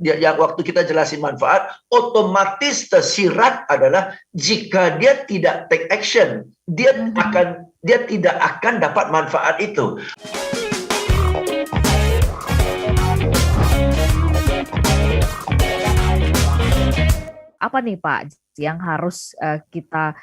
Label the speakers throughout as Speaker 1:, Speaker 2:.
Speaker 1: yang waktu kita jelasin manfaat, otomatis tersirat adalah jika dia tidak take action, dia tidak akan dapat manfaat itu.
Speaker 2: Apa nih Pak yang harus kita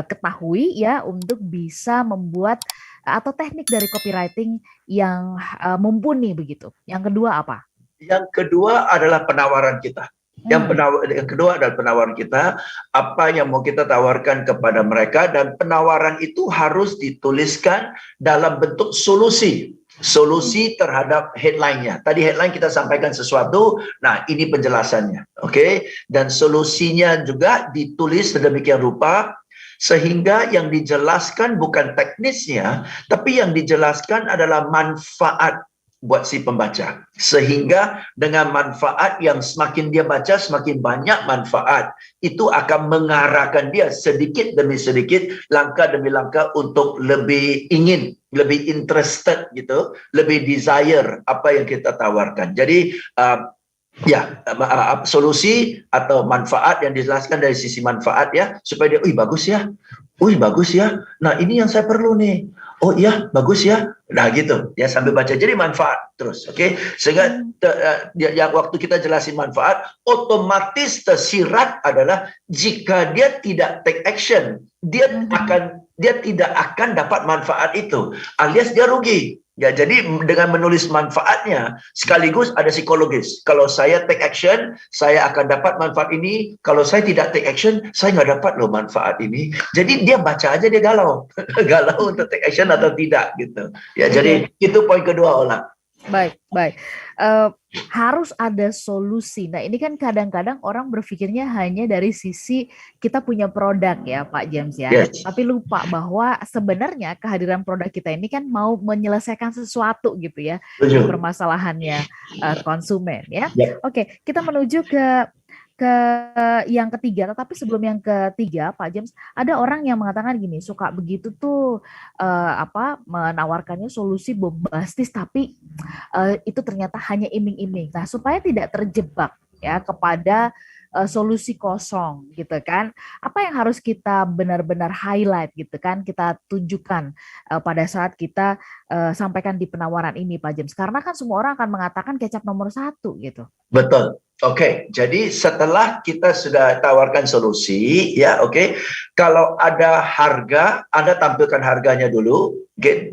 Speaker 2: ketahui ya untuk bisa membuat atau teknik dari copywriting yang mumpuni begitu? Yang kedua apa?
Speaker 1: Yang kedua adalah penawaran kita. Yang kedua adalah penawaran kita, apa yang mau kita tawarkan kepada mereka, dan penawaran itu harus dituliskan dalam bentuk solusi terhadap headline-nya. Tadi headline kita sampaikan sesuatu, nah ini penjelasannya, oke? Dan solusinya juga ditulis sedemikian rupa sehingga yang dijelaskan bukan teknisnya, tapi yang dijelaskan adalah manfaat buat si pembaca. Sehingga dengan manfaat yang semakin dia baca, semakin banyak manfaat. Itu akan mengarahkan dia sedikit demi sedikit, langkah demi langkah untuk lebih ingin, lebih interested gitu, lebih desire apa yang kita tawarkan. Jadi solusi atau manfaat yang dijelaskan dari sisi manfaat ya, supaya dia, bagus ya, bagus ya. Nah ini yang saya perlu nih. Oh iya, bagus ya. Nah gitu, ya sambil baca. Jadi manfaat terus, oke? Sehingga yang waktu kita jelasin manfaat, otomatis tersirat adalah jika dia tidak take action, dia tidak akan dapat manfaat itu, alias dia rugi. Ya, jadi dengan menulis manfaatnya sekaligus ada psikologis. Kalau saya take action, saya akan dapat manfaat ini. Kalau saya tidak take action, saya nggak dapat loh manfaat ini. Jadi dia baca aja dia galau, galau untuk take action atau tidak gitu. Ya, jadi itu poin kedua, Ola.
Speaker 2: Baik. Harus ada solusi. Nah, ini kan kadang-kadang orang berpikirnya hanya dari sisi kita punya produk ya, Pak James ya.
Speaker 1: Yes.
Speaker 2: Tapi lupa bahwa sebenarnya kehadiran produk kita ini kan mau menyelesaikan sesuatu gitu ya, permasalahannya konsumen ya. Oke, kita menuju ke yang ketiga, tetapi sebelum yang ketiga, Pak James, ada orang yang mengatakan gini, suka begitu tuh menawarkannya solusi bombastis, tapi itu ternyata hanya iming-iming. Nah, supaya tidak terjebak ya kepada solusi kosong gitu kan, apa yang harus kita benar-benar highlight gitu kan, kita tunjukkan pada saat kita sampaikan di penawaran ini, Pak James, karena kan semua orang akan mengatakan kecap nomor 1 gitu.
Speaker 1: Betul. Oke, jadi setelah kita sudah tawarkan solusi, ya oke. Kalau ada harga, Anda tampilkan harganya dulu.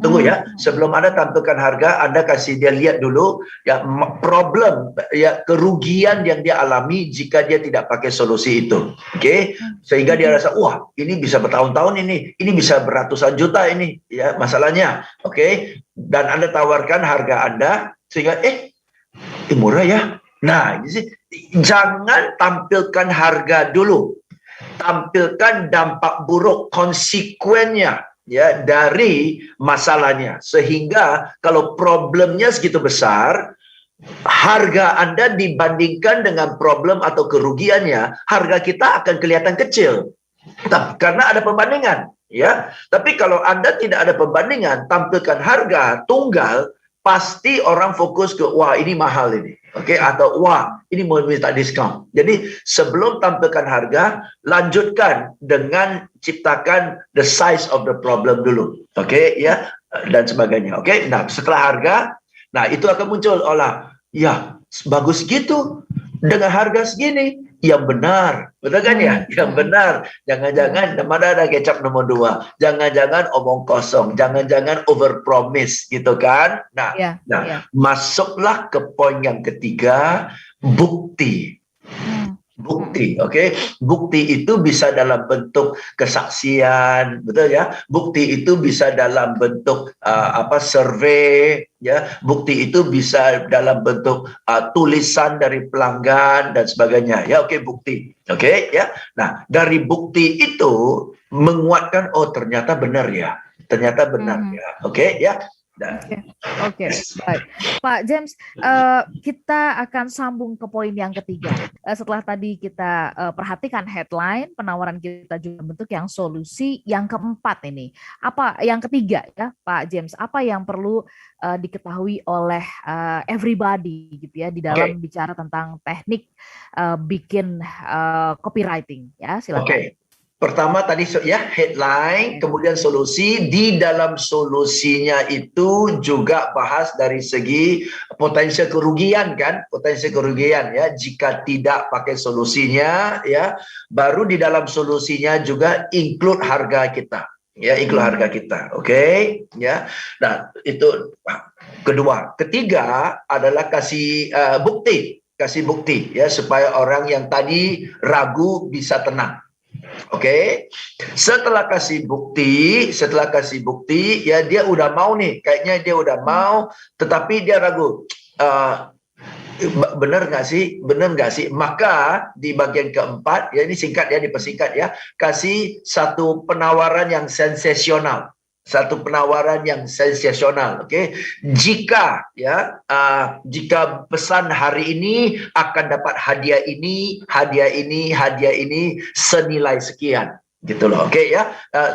Speaker 1: Tunggu ya, sebelum Anda tampilkan harga, Anda kasih dia lihat dulu ya problem, ya kerugian yang dia alami jika dia tidak pakai solusi itu. Oke, sehingga dia rasa, wah ini bisa bertahun-tahun ini bisa beratusan juta ini ya masalahnya. Oke, dan Anda tawarkan harga Anda sehingga murah ya. Nah, jangan tampilkan harga dulu, tampilkan dampak buruk, konsekuennya ya dari masalahnya, sehingga kalau problemnya segitu besar, harga Anda dibandingkan dengan problem atau kerugiannya, harga kita akan kelihatan kecil karena ada perbandingan ya. Tapi kalau Anda tidak ada perbandingan, tampilkan harga tunggal, pasti orang fokus ke wah ini mahal ini, oke, atau wah ini mau minta diskon. Jadi sebelum tampilkan harga, lanjutkan dengan ciptakan the size of the problem dulu, oke ya, dan sebagainya. Oke, nah setelah harga, nah itu akan muncul ya bagus gitu dengan harga segini. Yang benar, betul kan ya? Yang benar. Jangan-jangan mana ada kecap nomor 2. Jangan-jangan omong kosong. Jangan-jangan over promise, gitu kan? Nah, masuklah ke poin yang ketiga, bukti. Bukti, oke? Bukti itu bisa dalam bentuk kesaksian, betul ya? Bukti itu bisa dalam bentuk survei, ya. Bukti itu bisa dalam bentuk tulisan dari pelanggan dan sebagainya, ya. Oke, bukti, oke, ya. Nah, dari bukti itu menguatkan, oh ternyata benar ya, ternyata benar ya, oke, ya. Dah.
Speaker 2: Oke, baik. Pak James, kita akan sambung ke poin yang ketiga. Setelah tadi kita perhatikan headline, penawaran kita juga bentuk yang solusi. Yang keempat ini, apa yang ketiga ya, Pak James? Apa yang perlu diketahui oleh everybody gitu ya di dalam bicara tentang teknik bikin copywriting ya? Silakan.
Speaker 1: Pertama tadi ya headline, kemudian solusi. Di dalam solusinya itu juga bahas dari segi potensial kerugian kan, potensi kerugian ya jika tidak pakai solusinya ya. Baru di dalam solusinya juga include harga kita. Ya, include harga kita. Oke, ya. Nah, itu kedua. Ketiga adalah kasih bukti ya supaya orang yang tadi ragu bisa tenang. Setelah kasih bukti, ya dia udah mau nih, kayaknya dia udah mau, tetapi dia ragu. Benar nggak sih? Maka di bagian keempat, ya ini singkat ya, dipersingkat ya, kasih satu penawaran yang sensasional. Jika pesan hari ini akan dapat hadiah ini senilai sekian gitu loh.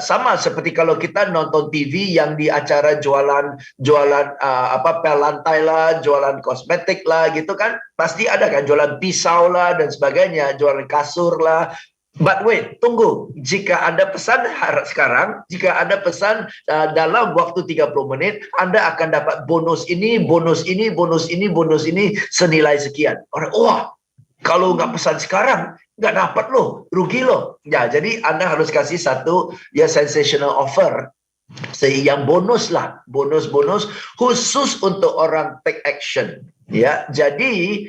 Speaker 1: Sama seperti kalau kita nonton TV yang di acara jualan pel lantai lah, jualan kosmetik lah gitu kan, pasti ada kan jualan pisau lah dan sebagainya, jualan kasur lah. But wait, tunggu. Jika Anda pesan sekarang, jika Anda pesan dalam waktu 30 menit, Anda akan dapat bonus ini senilai sekian. Orang, wah, kalau nggak pesan sekarang, nggak dapat loh, rugi loh. Ya, jadi Anda harus kasih satu ya sensational offer. Yang bonus khusus untuk orang take action. Ya, jadi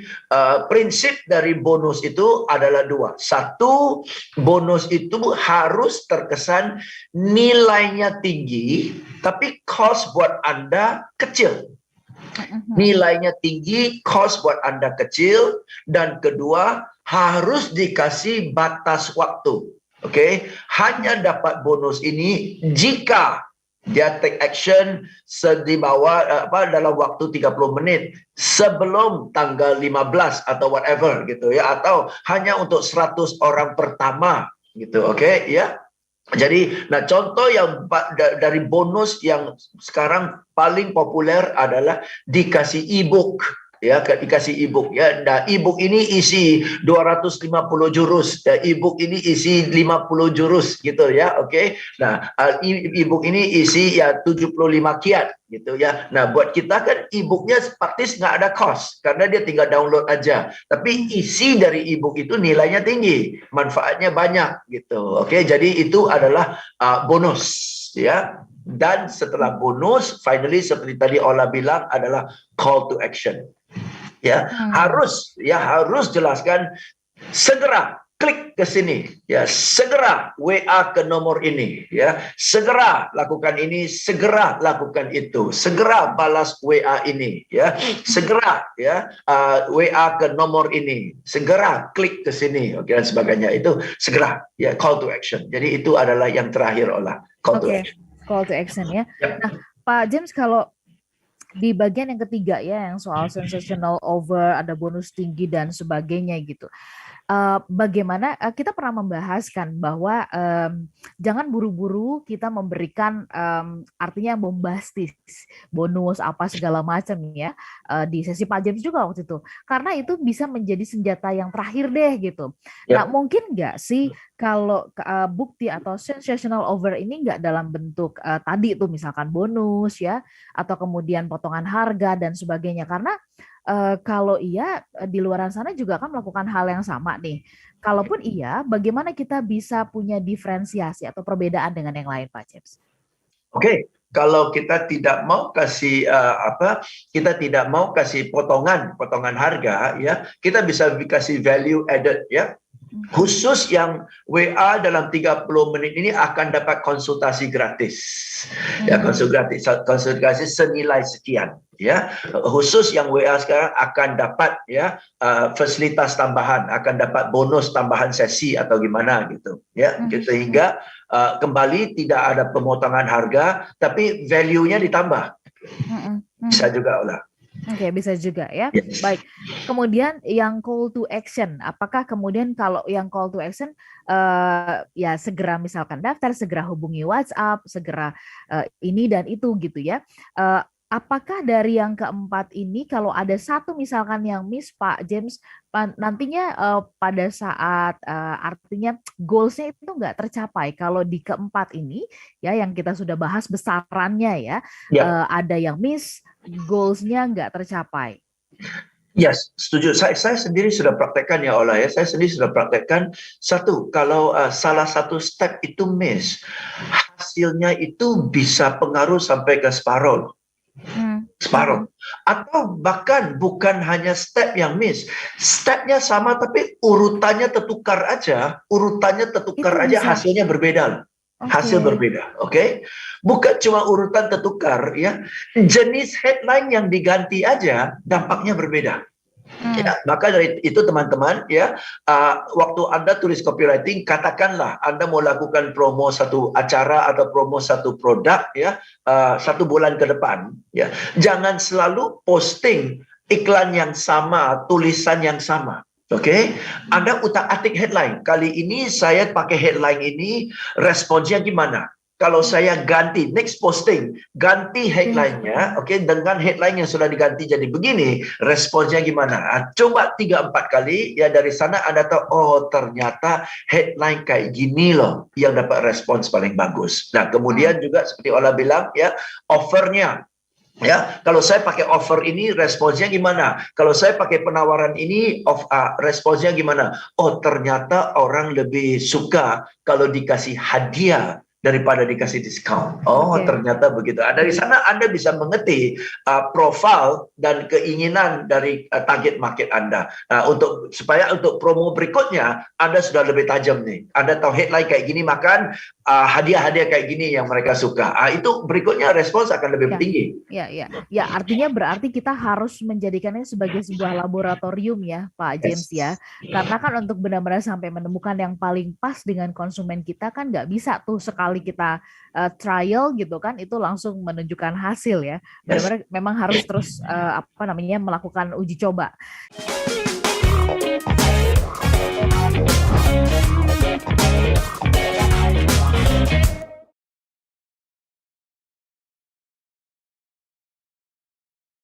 Speaker 1: prinsip dari bonus itu adalah dua. Satu, bonus itu harus terkesan nilainya tinggi, tapi cost buat Anda kecil. Nilainya tinggi, cost buat Anda kecil, dan kedua harus dikasih batas waktu. Hanya dapat bonus ini jika dia take action di bawah dalam waktu 30 menit sebelum tanggal 15 atau whatever gitu ya, atau hanya untuk 100 orang pertama gitu. Ya. Jadi, contoh yang dari bonus yang sekarang paling populer adalah dikasih e-book. Ya, dikasih e-book ya. Nah, e-book ini isi 250 jurus, e-book ini isi 50 jurus gitu ya. Nah, e-book ini isi ya 75 kiat gitu ya. Nah, buat kita kan e-booknya praktis nggak ada cost karena dia tinggal download aja. Tapi isi dari e-book itu nilainya tinggi, manfaatnya banyak gitu. Jadi itu adalah bonus ya. Dan setelah bonus, finally seperti tadi Ola bilang adalah call to action. Ya, harus jelaskan, segera klik ke sini ya, segera WA ke nomor ini ya, segera lakukan ini, segera lakukan itu, segera balas WA ini ya, segera ya WA ke nomor ini, segera klik ke sini dan sebagainya. Itu segera ya, call to action. Jadi itu adalah yang terakhir Ola, call to action.
Speaker 2: Call to action ya. Nah, Pak James, kalau di bagian yang ketiga ya, yang soal sensational over, ada bonus tinggi dan sebagainya gitu. Bagaimana kita pernah membahaskan bahwa jangan buru-buru kita memberikan artinya bombastis, bonus apa segala macam ya, di sesi Pak James juga waktu itu, karena itu bisa menjadi senjata yang terakhir deh gitu. Nah, mungkin nggak sih kalau bukti atau sensational over ini nggak dalam bentuk tadi itu misalkan bonus ya, atau kemudian potongan harga dan sebagainya, karena kalau iya, di luar sana juga akan melakukan hal yang sama nih. Kalaupun iya, bagaimana kita bisa punya diferensiasi atau perbedaan dengan yang lain, Pak James?
Speaker 1: Kalau kita tidak mau kasih potongan harga ya, kita bisa kasih value added ya. Khusus yang WA dalam 30 menit ini akan dapat konsultasi gratis. Ya, konsultasi senilai sekian ya. Khusus yang WA sekarang akan dapat ya fasilitas tambahan, akan dapat bonus tambahan sesi atau gimana gitu ya. Sehingga kembali tidak ada pemotongan harga tapi value-nya ditambah.
Speaker 2: Mm-mm.
Speaker 1: Bisa juga Ola.
Speaker 2: Oke, bisa juga ya.
Speaker 1: Yes.
Speaker 2: Baik. Kemudian yang call to action, apakah kemudian kalau yang call to action ya segera misalkan daftar, segera hubungi WhatsApp, segera ini dan itu gitu ya. Apakah dari yang keempat ini kalau ada satu misalkan yang miss Pak James, nantinya pada saat artinya goals-nya itu nggak tercapai kalau di keempat ini ya yang kita sudah bahas besarannya ya,
Speaker 1: Ya.
Speaker 2: ada yang miss, goals-nya nggak tercapai.
Speaker 1: Yes, setuju. Saya sendiri sudah praktekkan ya Ola ya. Saya sendiri sudah praktekkan. Satu, kalau salah satu step itu miss, hasilnya itu bisa pengaruh sampai ke separuh. Separuh. Atau bahkan bukan hanya step yang miss. Stepnya sama tapi urutannya tertukar aja. Urutannya tertukar
Speaker 2: Itu
Speaker 1: aja,
Speaker 2: bisa.
Speaker 1: hasilnya berbeda. Hasil berbeda, oke? Bukan cuma urutan tertukar, ya. Jenis headline yang diganti aja, dampaknya berbeda. Ya, maka dari itu teman-teman, ya, waktu Anda tulis copywriting, katakanlah Anda mau lakukan promo satu acara atau promo satu produk, ya, 1 bulan ke depan, ya, jangan selalu posting iklan yang sama, tulisan yang sama. Oke, Anda utak-atik headline. Kali ini saya pakai headline ini, responsnya gimana? Kalau saya ganti, next posting, ganti headline-nya, oke, dengan headline yang sudah diganti jadi begini, responsnya gimana? Coba 3-4 kali, ya dari sana Anda tahu, oh ternyata headline kayak gini loh, yang dapat respons paling bagus. Nah, kemudian juga seperti Ola bilang, ya, offernya. Ya, kalau saya pakai offer ini responsnya gimana? Kalau saya pakai penawaran ini responsnya gimana? Oh, ternyata orang lebih suka kalau dikasih hadiah daripada dikasih diskon. Oh, ternyata begitu. Dari sana Anda bisa mengerti profil dan keinginan dari target market Anda. Supaya untuk promo berikutnya Anda sudah lebih tajam nih. Anda tahu headline kayak gini, makan hadiah-hadiah kayak gini yang mereka suka. Itu berikutnya respons akan lebih tinggi.
Speaker 2: Ya, artinya berarti kita harus menjadikannya sebagai sebuah laboratorium ya, Pak James ya. Karena kan untuk benar-benar sampai menemukan yang paling pas dengan konsumen kita kan nggak bisa tuh sekali kita trial gitu kan, itu langsung menunjukkan hasil ya. Benar-benar memang harus terus melakukan uji coba.